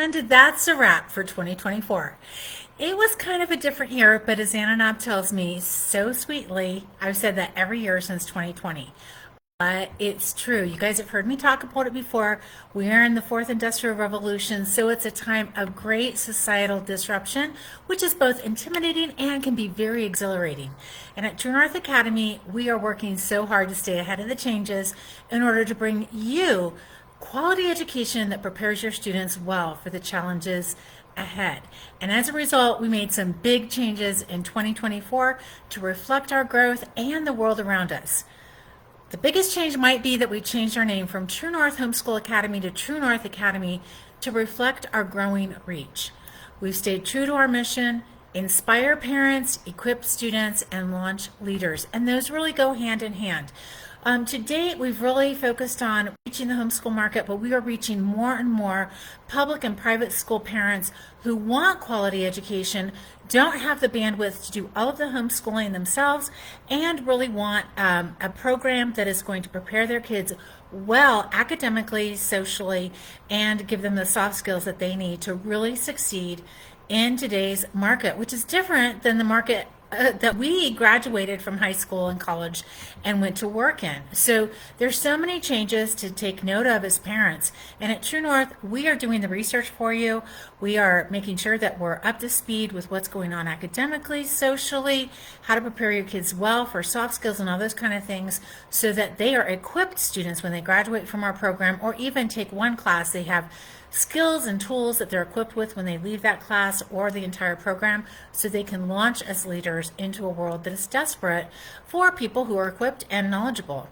And that's a wrap for 2024. It was kind of a different year, but as Anna Knaub tells me so sweetly, I've said that every year since 2020. But it's true. You guys have heard me talk about it before. We are in the fourth industrial revolution, so it's a time of great societal disruption, which is both intimidating and can be very exhilarating. And at True North Academy, we are working so hard to stay ahead of the changes in order to bring you quality education that prepares your students well for the challenges ahead. And as a result, we made some big changes in 2024 to reflect our growth and the world around us. The biggest change might be that we changed our name from True North Homeschool Academy to True North Academy to reflect our growing reach. We've stayed true to our mission: inspire parents, equip students, and launch leaders. And those really go hand in hand. To date, we've really focused on reaching the homeschool market, but we are reaching more and more public and private school parents who want quality education, don't have the bandwidth to do all of the homeschooling themselves, and really want a program that is going to prepare their kids well academically, socially, and give them the soft skills that they need to really succeed in today's market, which is different than the market that we graduated from high school and college and went to work in. So there's so many changes to take note of as parents. And at True North, we are doing the research for you. We are making sure that we're up to speed with what's going on academically, socially, how to prepare your kids well for soft skills and all those kind of things, so that they are equipped students when they graduate from our program, or even take one class. They have skills and tools that they're equipped with when they leave that class or the entire program, so they can launch as leaders into a world that is desperate for people who are equipped and knowledgeable.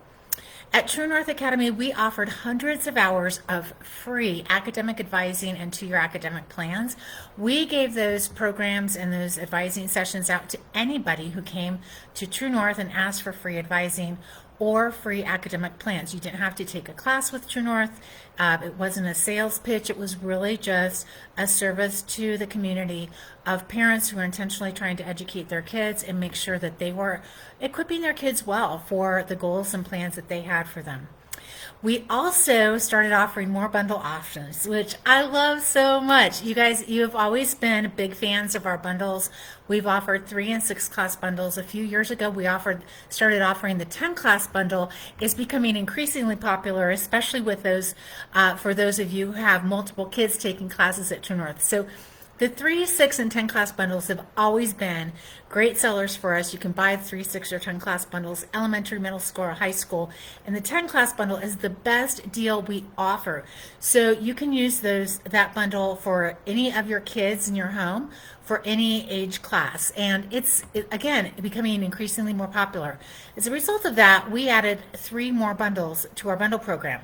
At True North Academy, we offered hundreds of hours of free academic advising and two-year academic plans. We gave those programs and those advising sessions out to anybody who came to True North and asked for free advising or free academic plans. You didn't have to take a class with True North. It wasn't a sales pitch. It was really just a service to the community of parents who are intentionally trying to educate their kids and make sure that they were equipping their kids well for the goals and plans that they had for them. We also started offering more bundle options, which I love so much. You guys, you have always been big fans of our bundles. We've offered 3 and 6 class bundles. A few years ago, we started offering the 10 class bundle. Is becoming increasingly popular, especially with those for those of you who have multiple kids taking classes at True North. So the 3, 6, and 10 class bundles have always been great sellers for us. You can buy 3, 6, or 10 class bundles, elementary, middle school, or high school. And the 10 class bundle is the best deal we offer. So you can use that bundle for any of your kids in your home for any age class. And it's again, becoming increasingly more popular. As a result of that, we added 3 more bundles to our bundle program.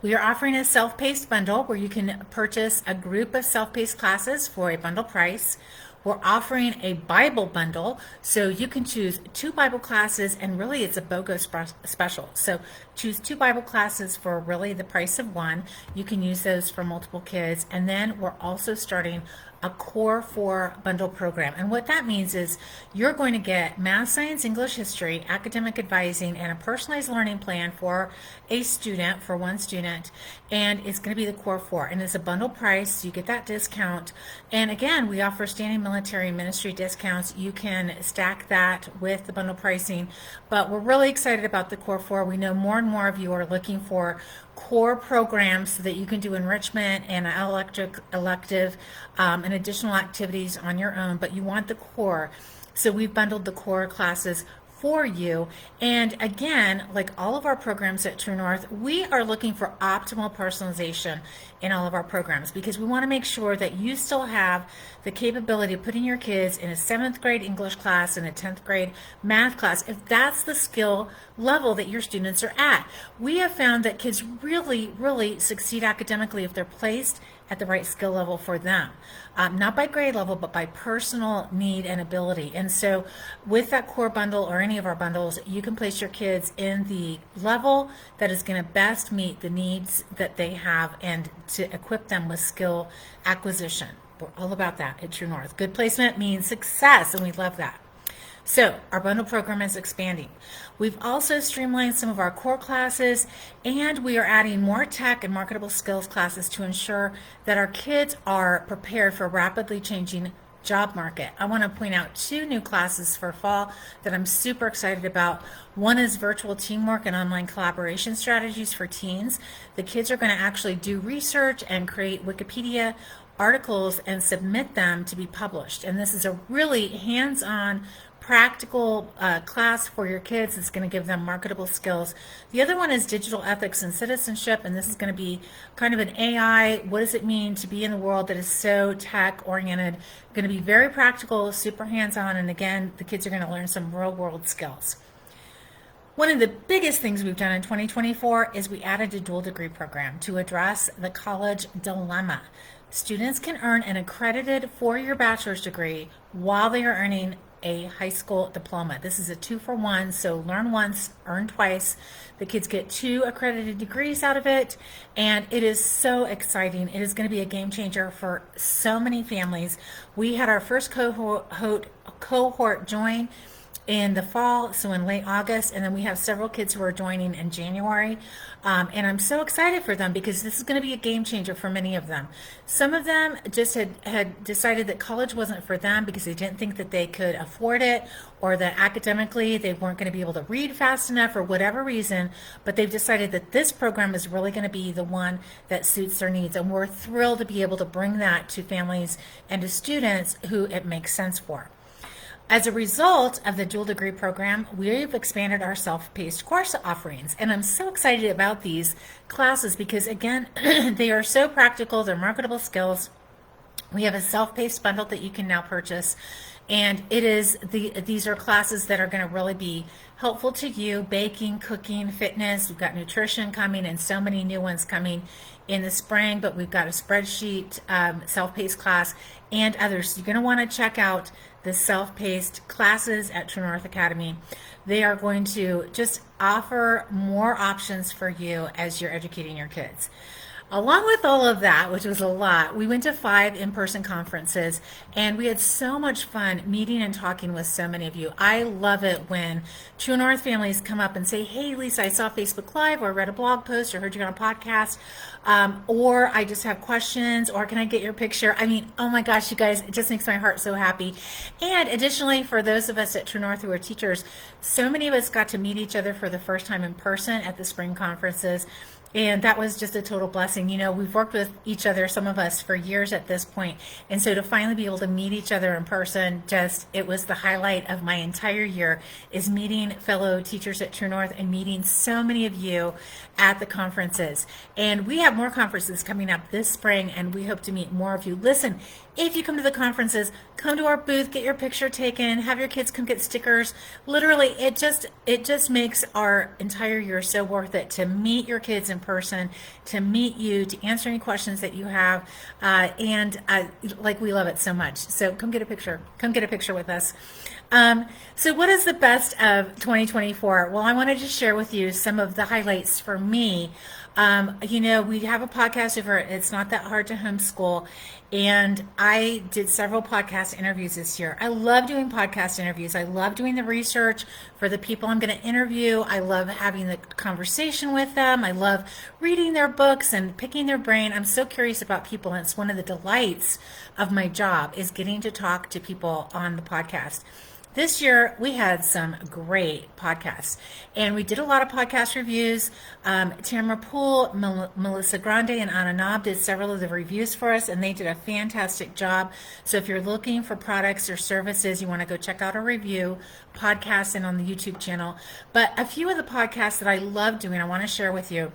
We are offering a self-paced bundle where you can purchase a group of self-paced classes for a bundle price. We're offering a Bible bundle, so you can choose 2 Bible classes, and really it's a BOGO special. So choose 2 Bible classes for really the price of 1. You can use those for multiple kids. And then we're also starting a Core 4 bundle program. And what that means is you're going to get math, science, English, history, academic advising, and a personalized learning plan for a student, for one student. And it's going to be the Core 4. And it's a bundle price, so you get that discount. And again, we offer standing military ministry discounts. You can stack that with the bundle pricing. But we're really excited about the Core 4. We know more and more of you are looking for core programs so that you can do enrichment and elective and additional activities on your own, but you want the core. So we've bundled the core classes for you. And again, like all of our programs at True North, we are looking for optimal personalization in all of our programs, because we want to make sure that you still have the capability of putting your kids in a 7th grade English class and a 10th grade math class, if that's the skill level that your students are at. We have found that kids really, really succeed academically if they're placed at the right skill level for them. Not by grade level, but by personal need and ability. And so with that core bundle or any of our bundles, you can place your kids in the level that is going to best meet the needs that they have and to equip them with skill acquisition. We're all about that at True North. Good placement means success, and we love that. So our bundle program is expanding. We've also streamlined some of our core classes, and we are adding more tech and marketable skills classes to ensure that our kids are prepared for rapidly changing job market. I want to point out 2 new classes for fall that I'm super excited about. One is virtual teamwork and online collaboration strategies for teens. The kids are going to actually do research and create Wikipedia articles and submit them to be published. And this is a really hands-on practical class for your kids. It's going to give them marketable skills. The other one is digital ethics and citizenship, and this is going to be kind of an AI. What does it mean to be in the world that is so tech oriented? Going to be very practical, super hands-on, and again, the kids are going to learn some real world skills. One of the biggest things we've done in 2024 is we added a dual degree program to address the college dilemma. Students can earn an accredited 4-year bachelor's degree while they are earning a high school diploma. This is a 2-for-1, so learn once, earn twice. The kids get 2 accredited degrees out of it, and it is so exciting. It is going to be a game changer for so many families. We had our first cohort join in the fall, so in late August, and then we have several kids who are joining in January, and I'm so excited for them because this is going to be a game changer for many of them. Some of them just had decided that college wasn't for them because they didn't think that they could afford it, or that academically they weren't going to be able to read fast enough for whatever reason, but they've decided that this program is really going to be the one that suits their needs, and we're thrilled to be able to bring that to families and to students who it makes sense for. As a result of the dual degree program, we've expanded our self-paced course offerings, and I'm so excited about these classes because, again, they are so practical, they're marketable skills. We have a self-paced bundle that you can now purchase, and these are classes that are going to really be helpful to you: baking, cooking, fitness. We've got nutrition coming, and so many new ones coming in the spring, but we've got a spreadsheet self-paced class and others. So you're going to want to check out the self-paced classes at True North Academy. They are going to just offer more options for you as you're educating your kids. Along with all of that, which was a lot, we went to 5 in-person conferences, and we had so much fun meeting and talking with so many of you. I love it when True North families come up and say, "Hey, Lisa, I saw Facebook Live, or read a blog post, or heard you on a podcast, or I just have questions, or can I get your picture?" I mean, oh my gosh, you guys, it just makes my heart so happy. And additionally, for those of us at True North who are teachers, so many of us got to meet each other for the first time in person at the spring conferences. And that was just a total blessing. You know, we've worked with each other, some of us, for years at this point. And so to finally be able to meet each other in person, it was the highlight of my entire year, is meeting fellow teachers at True North and meeting so many of you at the conferences. And we have more conferences coming up this spring, and we hope to meet more of you. Listen, if you come to the conferences, come to our booth, get your picture taken, have your kids come get stickers. Literally, it just makes our entire year so worth it to meet your kids in person, to meet you, to answer any questions that you have, and we love it so much. So come get a picture. Come get a picture with us. So what is the best of 2024? Well, I wanted to share with you some of the highlights for me. You know, we have a podcast over It's Not That Hard to Homeschool, and I did several podcast interviews this year. I love doing podcast interviews. I love doing the research for the people I'm going to interview. I love having the conversation with them. I love reading their books and picking their brain. I'm so curious about people, and it's one of the delights of my job, is getting to talk to people on the podcast. This year, we had some great podcasts, and we did a lot of podcast reviews. Tamara Poole, Melissa Grande, and Anna Knaub did several of the reviews for us, and they did a fantastic job. So if you're looking for products or services, you want to go check out our review podcast and on the YouTube channel. But a few of the podcasts that I love doing, I want to share with you.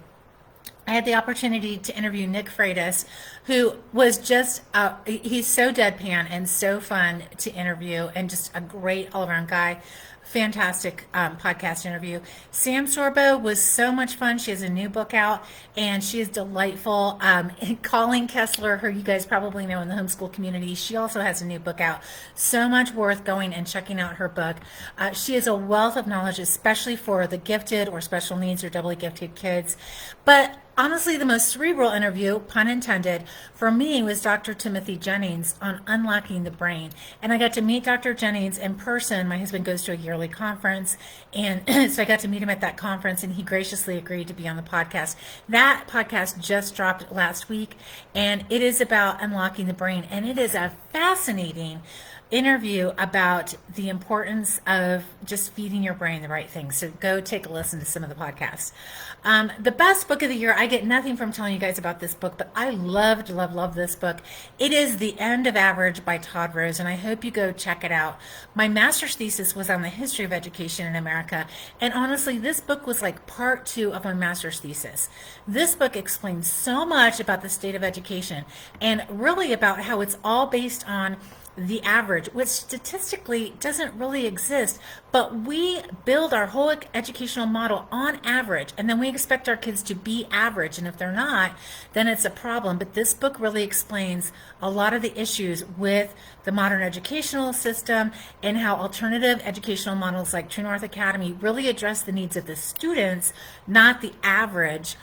I had the opportunity to interview Nick Freitas, who was just, he's so deadpan and so fun to interview, and just a great all-around guy. fantastic podcast interview. Sam Sorbo was so much fun. She has a new book out and she is delightful. Colleen Kessler, who you guys probably know in the homeschool community, she also has a new book out. So much worth going and checking out her book. She is a wealth of knowledge, especially for the gifted or special needs or doubly gifted kids. But honestly, the most cerebral interview, pun intended, for me was Dr. Timothy Jennings on unlocking the brain. And I got to meet Dr. Jennings in person. My husband goes to a yearly conference, and so I got to meet him at that conference, and he graciously agreed to be on the podcast. That podcast just dropped last week, and it is about unlocking the brain, and it is a fascinating interview about the importance of just feeding your brain the right things. So go take a listen to some of the podcasts. The best book of the year, I get nothing from telling you guys about this book, but I love this book. It is The End of Average by Todd Rose, and I hope you go check it out. My master's thesis was on the history of education in America, and honestly, this book was like part 2 of my master's thesis. This book explains so much about the state of education and really about how it's all based on the average, which statistically doesn't really exist, but we build our whole educational model on average, and then we expect our kids to be average, and if they're not, then it's a problem. But this book really explains a lot of the issues with the modern educational system and how alternative educational models like True North Academy really address the needs of the students, not the average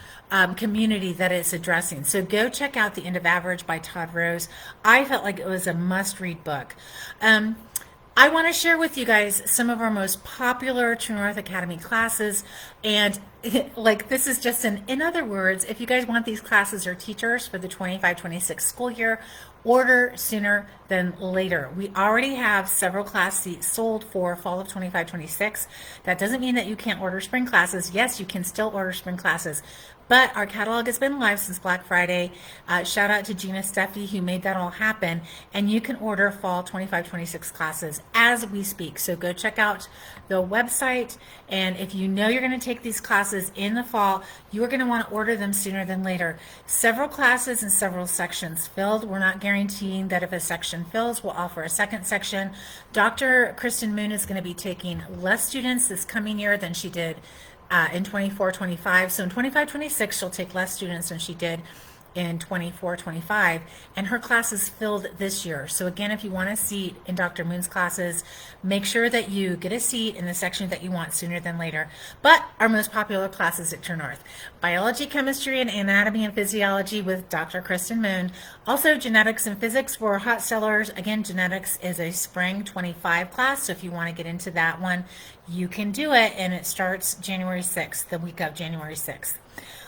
community that it's addressing. So go check out The End of Average by Todd Rose. I felt like it was a must-read book. I want to share with you guys some of our most popular True North Academy classes, and like this is just in other words, if you guys want these classes or teachers for the 25-26 school year, order sooner than later. We already have several class seats sold for fall of 25-26. That doesn't mean that you can't order spring classes. Yes, you can still order spring classes, but our catalog has been live since Black Friday. Shout out to Gina Steffi who made that all happen. And you can order fall 25-26 classes as we speak. So go check out the website. And if you know you're going to take these classes in the fall, you are going to want to order them sooner than later. Several classes and several sections filled. We're not guaranteeing that if a section fills, we'll offer a second section. Dr. Kristen Moon is going to be taking less students this coming year than she did in 24-25. So in 25-26, she'll take less students than she did in 24-25, and her class is filled this year. So again, if you want a seat in Dr. Moon's classes, make sure that you get a seat in the section that you want sooner than later. But our most popular classes at True North: biology, chemistry, and anatomy and physiology with Dr. Kristen Moon. Also genetics and physics for hot sellers. Again, genetics is a spring 25 class, so if you want to get into that one, you can do it, and it starts January 6th, the week of January 6th.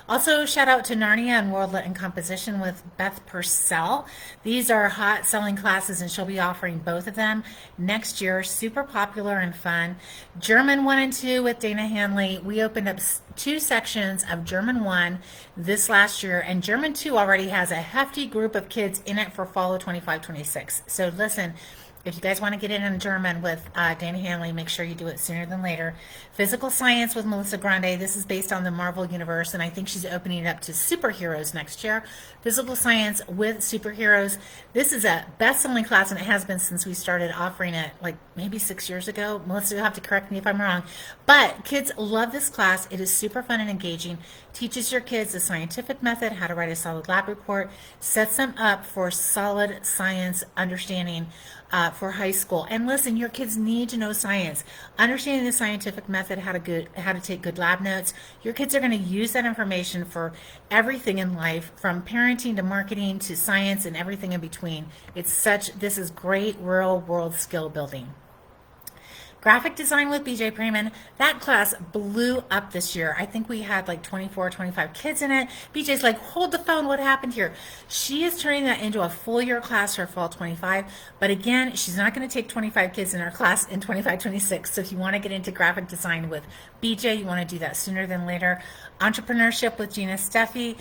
Also, shout out to Narnia and Worldlet and Composition with Beth Purcell. These are hot selling classes, and she'll be offering both of them next year. Super popular and fun. German 1 and 2 with Dana Hanley. We opened up 2 sections of German 1 this last year, and German 2 already has a hefty group of kids in it for fall of 25-26. So listen, if you guys want to get in German with Dana Hanley, make sure you do it sooner than later. Physical science with Melissa Grande. This is based on the Marvel Universe, and I think she's opening it up to superheroes next year. Physical science with superheroes. This is a best-selling class, and it has been since we started offering it, like maybe 6 years ago. Melissa, you'll have to correct me if I'm wrong. But kids love this class. It is super fun and engaging. Teaches your kids the scientific method, how to write a solid lab report, sets them up for solid science understanding for high school. And listen, your kids need to know science. Understanding the scientific method, how to take good lab notes. Your kids are going to use that information for everything in life, from parenting to marketing to science and everything in between. This is great real world skill building. Graphic design with BJ Preman. That class blew up this year. I think we had like 24, 25 kids in it. BJ's like, hold the phone, what happened here? She is turning that into a full year class for fall 25. But again, she's not going to take 25 kids in her class in 25-26. So if you want to get into graphic design with BJ, you want to do that sooner than later. Entrepreneurship with Gina Steffi.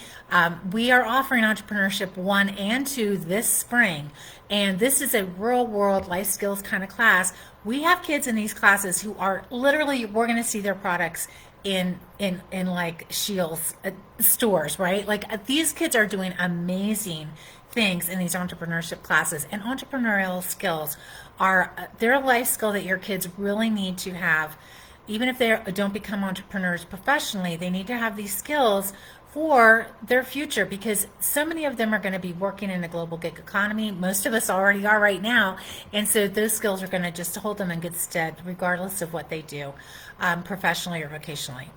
We are offering Entrepreneurship 1 and 2 this spring. And this is a real world life skills kind of class. We have kids in these classes who are literally, we're going to see their products in like Scheels stores, right? Like these kids are doing amazing things in these entrepreneurship classes. And entrepreneurial skills are they're a life skill that your kids really need to have. Even if they don't become entrepreneurs professionally, they need to have these skills for their future, because so many of them are going to be working in a global gig economy. Most of us already are right now. And so those skills are going to just hold them in good stead, regardless of what they do, professionally or vocationally.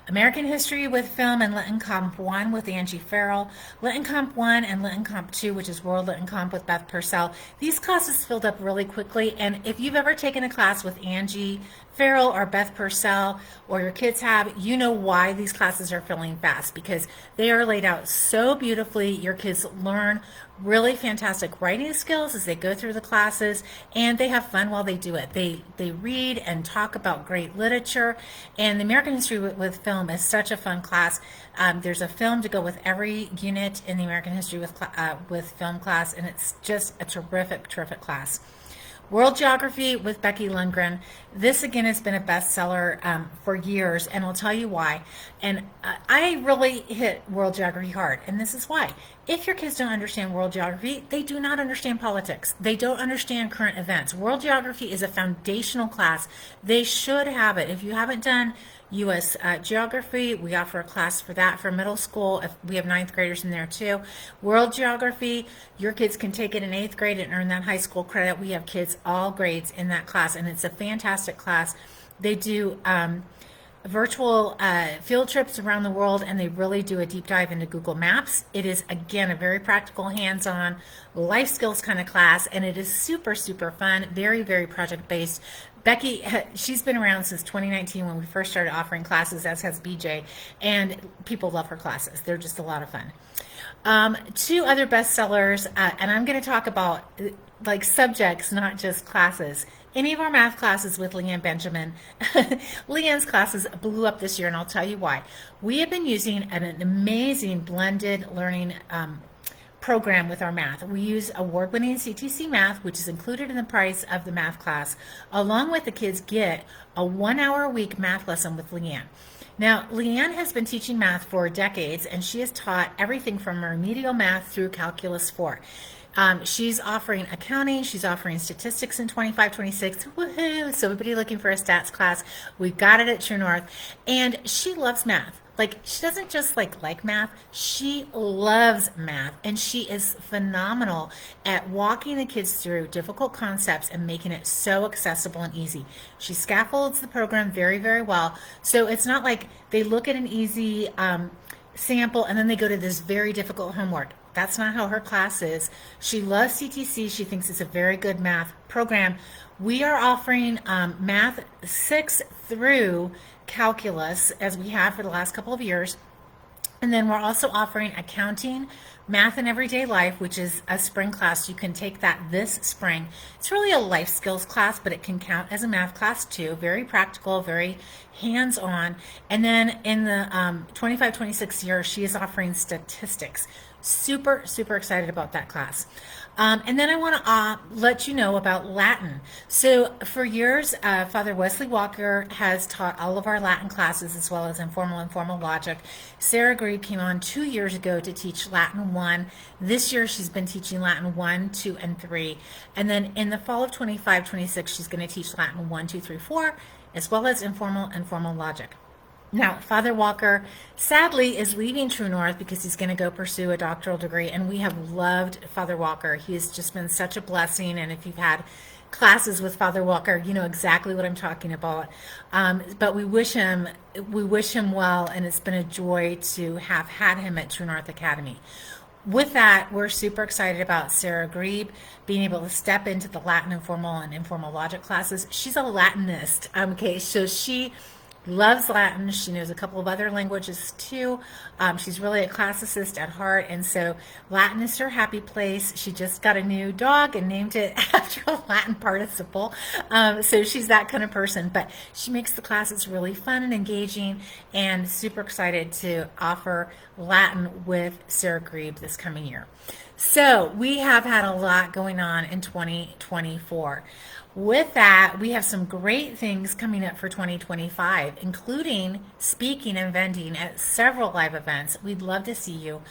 American History with Film and Lit Comp 1 with Angie Farrell, Lit Comp 1 and Lit Comp 2, which is World Lit Comp with Beth Purcell. These classes filled up really quickly, and if you've ever taken a class with Angie Farrell or Beth Purcell, or your kids have, you know why these classes are filling fast, because they are laid out so beautifully. Your kids learn really fantastic writing skills as they go through the classes, and they have fun while they do it. They read and talk about great literature, and the American History with Film is such a fun class. There's a film to go with every unit in the American History with Film class, and it's just a terrific class. World Geography with Becky Lundgren. This again has been a bestseller for years, and I'll tell you why. And I really hit World Geography hard, and this is why. If your kids don't understand World Geography, they do not understand politics. They don't understand current events. World Geography is a foundational class. They should have it. If you haven't done U.S. Geography, we offer a class for that for middle school. If we have ninth graders in there too. World Geography, your kids can take it in 8th grade and earn that high school credit. We have kids all grades in that class, and it's a fantastic class. They do virtual field trips around the world, and they really do a deep dive into Google Maps. It is, again, a very practical, hands-on, life skills kind of class, and it is super fun, very project-based. Becky, she's been around since 2019 when we first started offering classes, as has BJ, and people love her classes. They're just a lot of fun. Two other bestsellers, and I'm going to talk about like subjects, not just classes. Any of our math classes with Leanne Benjamin. Leanne's classes blew up this year, and I'll tell you why. We have been using an amazing blended learning program with our math. We use award-winning CTC math, which is included in the price of the math class, along with the kids get a 1 hour a week math lesson with Leanne. Now, Leanne has been teaching math for decades, and she has taught everything from remedial math through Calculus 4. She's offering accounting, she's offering statistics in 25-26, woohoo! So everybody looking for a stats class, we've got it at True North, and she loves math. Like, she doesn't just like math, she loves math, and she is phenomenal at walking the kids through difficult concepts and making it so accessible and easy. She scaffolds the program very well, so it's not like they look at an easy sample and then they go to this very difficult homework. That's not how her class is. She loves CTC. She thinks it's a very good math program. We are offering math 6 through calculus, as we have for the last couple of years. And then we're also offering accounting, math and everyday life, which is a spring class. You can take that this spring. It's really a life skills class, but it can count as a math class too. Very practical, very hands-on. And then in the 25-26 year, she is offering statistics. Super excited about that class. And then I want to let you know about Latin. So for years, Father Wesley Walker has taught all of our Latin classes, as well as informal and formal logic. Sarah Grebe came on 2 years ago to teach Latin 1. This year she's been teaching Latin 1, 2, and 3. And then in the fall of 25-26, she's going to teach Latin 1, 2, 3, 4, as well as informal and formal logic. Now, Father Walker, sadly, is leaving True North because he's going to go pursue a doctoral degree, and we have loved Father Walker. He has just been such a blessing, and if you've had classes with Father Walker, you know exactly what I'm talking about. But we wish him well, and it's been a joy to have had him at True North Academy. With that, we're super excited about Sarah Grebe being able to step into the Latin informal and informal logic classes. She's a Latinist, okay, so she loves Latin. She knows a couple of other languages too. She's really a classicist at heart, and so Latin is her happy place. She just got a new dog and named it after a Latin participle. So she's that kind of person, but she makes the classes really fun and engaging, and super excited to offer Latin with Sarah Grebe this coming year. So we have had a lot going on in 2024. With that, we have some great things coming up for 2025, including speaking and vending at several live events. We'd love to see you.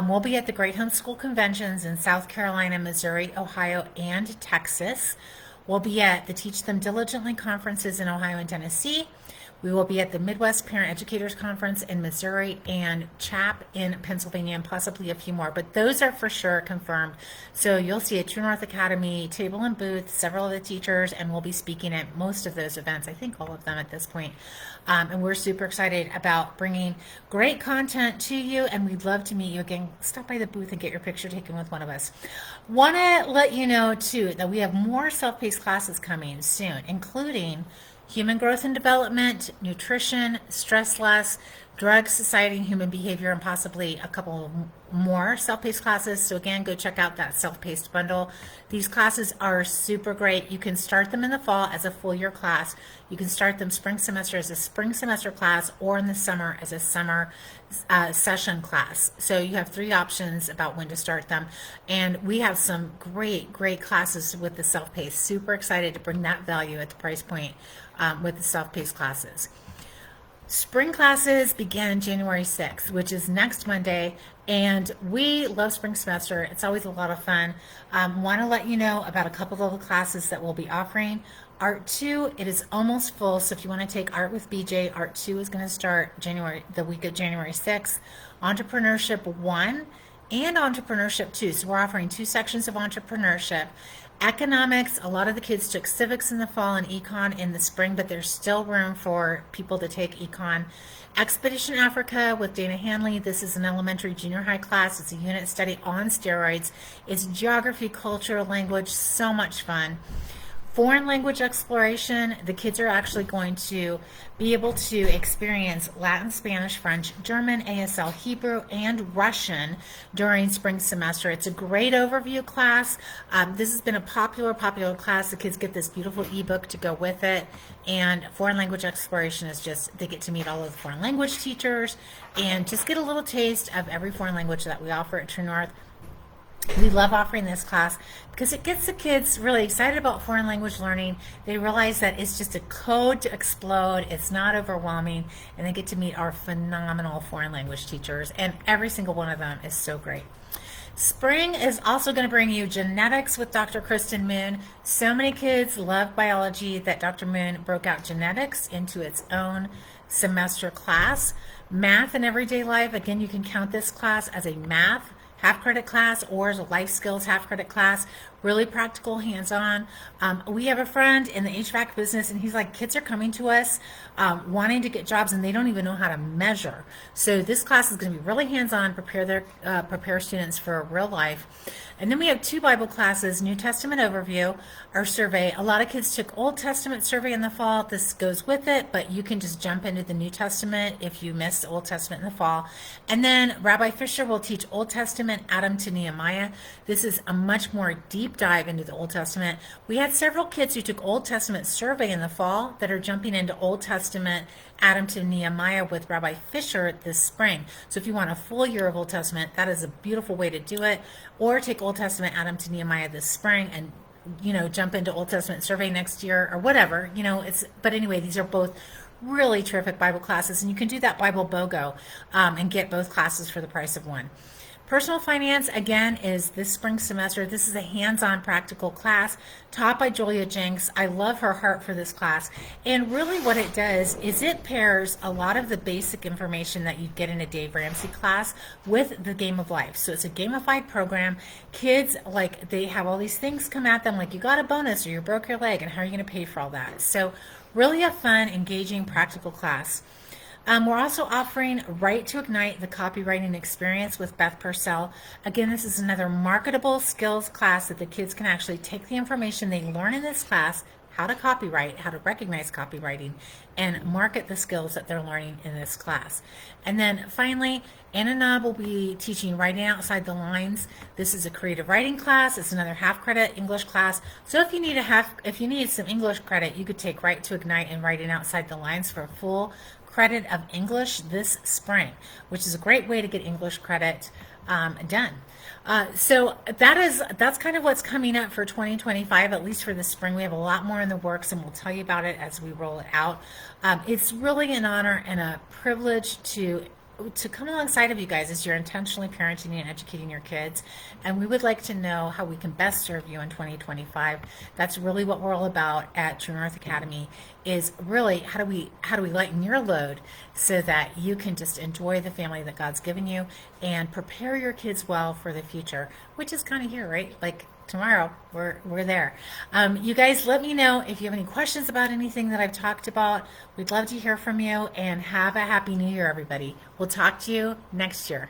We'll be at the Great Homeschool Conventions in South Carolina, Missouri, Ohio, and Texas. We'll be at the Teach Them Diligently conferences in Ohio and Tennessee. We will be at the Midwest Parent Educators Conference in Missouri and CHAP in Pennsylvania, and possibly a few more, but those are for sure confirmed. So you'll see a True North Academy table and booth, several of the teachers, and we'll be speaking at most of those events, I think all of them at this point. And we're super excited about bringing great content to you, and we'd love to meet you again. Stop by the booth and get your picture taken with one of us. Want to let you know, too, that we have more self-paced classes coming soon, including human growth and development, nutrition, stress less, drugs, society, and human behavior, and possibly a couple more self-paced classes. So again, go check out that self-paced bundle. These classes are super great. You can start them in the fall as a full year class. You can start them spring semester as a spring semester class, or in the summer as a summer session class. So you have 3 options about when to start them. And we have some great classes with the self-paced. Super excited to bring that value at the price point with the self-paced classes. Spring classes begin January 6th, which is next Monday, and we love spring semester. It's always a lot of fun. Want to let you know about a couple of the classes that we'll be offering. Art 2, it is almost full, so if you want to take Art with BJ, Art 2 is going to start the week of January 6th. Entrepreneurship 1 and Entrepreneurship 2, so we're offering 2 sections of entrepreneurship. Economics, a lot of the kids took civics in the fall and econ in the spring, but there's still room for people to take econ. Expedition Africa with Dana Hanley. This is an elementary junior high class. It's a unit study on steroids. It's geography, culture, language, so much fun. Foreign language exploration, the kids are actually going to be able to experience Latin, Spanish, French, German, ASL, Hebrew, and Russian during spring semester. It's a great overview class. This has been a popular class. The kids get this beautiful ebook to go with it. And foreign language exploration is just, they get to meet all of the foreign language teachers and just get a little taste of every foreign language that we offer at True North. We love offering this class because it gets the kids really excited about foreign language learning. They realize that it's just a code to explode. It's not overwhelming, and they get to meet our phenomenal foreign language teachers, and every single one of them is so great. Spring is also going to bring you genetics with Dr. Kristen Moon. So many kids love biology that Dr. Moon broke out genetics into its own semester class. Math and everyday life, again, you can count this class as a math half-credit class or as a life skills half-credit class. Really practical, hands-on. We have a friend in the HVAC business, and he's like, kids are coming to us wanting to get jobs, and they don't even know how to measure. So this class is going to be really hands-on, prepare students for real life. And then we have 2 Bible classes, New Testament overview, our survey. A lot of kids took Old Testament survey in the fall. This goes with it, but you can just jump into the New Testament if you missed Old Testament in the fall. And then Rabbi Fisher will teach Old Testament, Adam to Nehemiah. This is a much more deep dive into the Old Testament. We had several kids who took Old Testament survey in the fall that are jumping into Old Testament, Adam to Nehemiah with Rabbi Fisher this spring. So if you want a full year of Old Testament, that is a beautiful way to do it. Or take Old Testament, Adam to Nehemiah this spring and jump into Old Testament survey next year or whatever. But anyway, these are both really terrific Bible classes, and you can do that Bible BOGO and get both classes for the price of one. Personal finance, again, is this spring semester. This is a hands-on practical class taught by Julia Jenks. I love her heart for this class. And really what it does is it pairs a lot of the basic information that you get in a Dave Ramsey class with the game of life. So it's a gamified program. Kids, they have all these things come at them, like you got a bonus or you broke your leg, and how are you going to pay for all that? So really a fun, engaging, practical class. We're also offering Write to Ignite, the copywriting experience with Beth Purcell. Again, this is another marketable skills class that the kids can actually take the information they learn in this class, how to copyright, how to recognize copywriting, and market the skills that they're learning in this class. And then finally, Anna Knaub will be teaching Writing Outside the Lines. This is a creative writing class. It's another half-credit English class. So if you need some English credit, you could take Write to Ignite and Writing Outside the Lines for a full credit of English this spring, which is a great way to get English credit done. That's kind of what's coming up for 2025, at least for the spring. We have a lot more in the works, and we'll tell you about it as we roll it out. It's really an honor and a privilege to come alongside of you guys as you're intentionally parenting and educating your kids. And we would like to know how we can best serve you in 2025. That's really what we're all about at True North Academy, is really how do we lighten your load so that you can just enjoy the family that God's given you and prepare your kids well for the future, which is kind of here, right? Like tomorrow, we're there. You guys, let me know if you have any questions about anything that I've talked about. We'd love to hear from you, and have a happy new year, everybody. We'll talk to you next year.